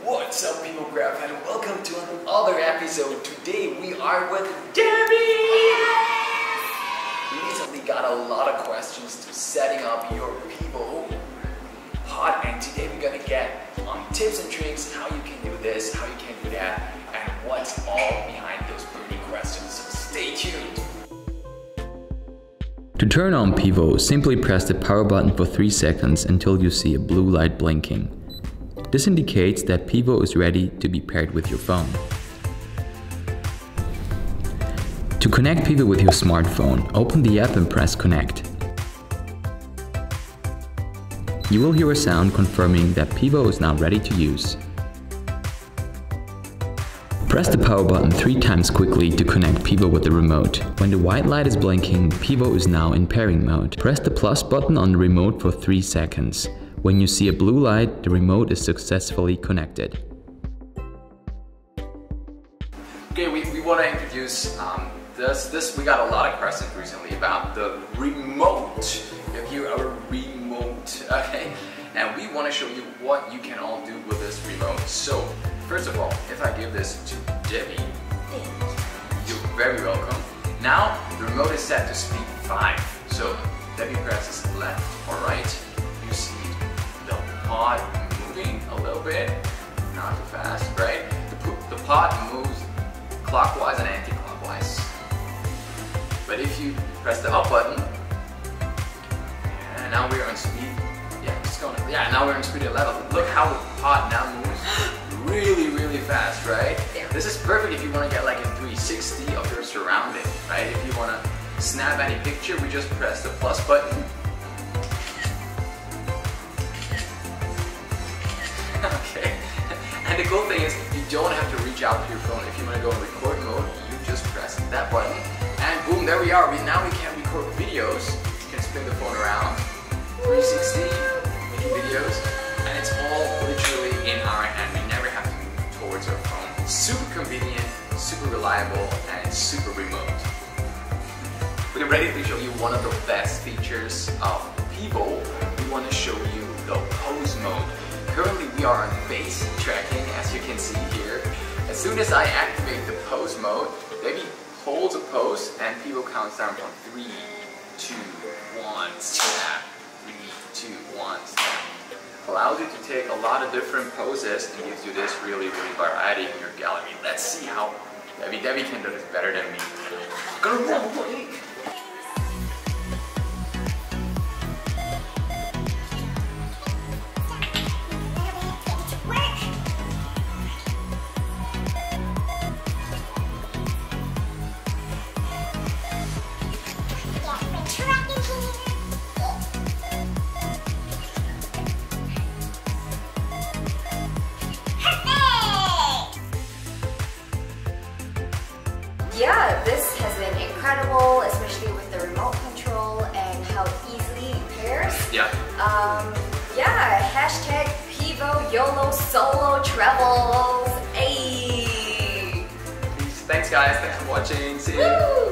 What's up, Pivographers, and welcome to another episode. Today we are with Debbie! We recently got a lot of questions to setting up your Pivo pod, and today we're gonna get tips and tricks, how you can do this, how you can do that, and what's all behind those burning questions. So stay tuned. To turn on Pivo, simply press the power button for 3 seconds until you see a blue light blinking. This indicates that Pivo is ready to be paired with your phone. To connect Pivo with your smartphone, open the app and press connect. You will hear a sound confirming that Pivo is now ready to use. Press the power button 3 times quickly to connect Pivo with the remote. When the white light is blinking, Pivo is now in pairing mode. Press the plus button on the remote for 3 seconds. When you see a blue light, the remote is successfully connected. Okay, we want to introduce this. We got a lot of questions recently about the remote. If you're a remote, okay? And we want to show you what you can all do with this remote. So, first of all, if I give this to Debbie, you're very welcome. Now, the remote is set to speed 5. So, Debbie presses left or right. You see the pod moving a little bit, not too fast, right? The pod moves clockwise and anti-clockwise. But if you press the up button, and now we're on speed, now we're on speed 11. Look how the pod now moves really fast, right? Yeah. This is perfect if you want to get like a 360 of your surrounding, right? If you want to snap any picture, we just press the plus button. Okay, and the cool thing is you don't have to reach out to your phone. If you want to go in record mode, you just press that button and boom, there we are. Now we can record videos. You can spin the phone around 360, making videos, and it's all literally in our hand. We never have to move towards our phone. Super convenient, super reliable, and super remote. We're ready to show you one of the best features of Pivo. We want to show you the pose mode. Currently we are on base tracking, as you can see here. As soon as I activate the pose mode, Debbie holds a pose and Pivo counts down from 3, 2, 1, snap. 3, 2, 1, snap. Allows you to take a lot of different poses and gives you this really variety in your gallery. Let's see how Debbie can do this better than me. Gonna roll away. Yeah, this has been incredible, especially with the remote control and how easily it pairs. Yeah. Hashtag Pivo YOLO Solo Travels. Hey. Thanks guys, thanks for watching. See you. Woo!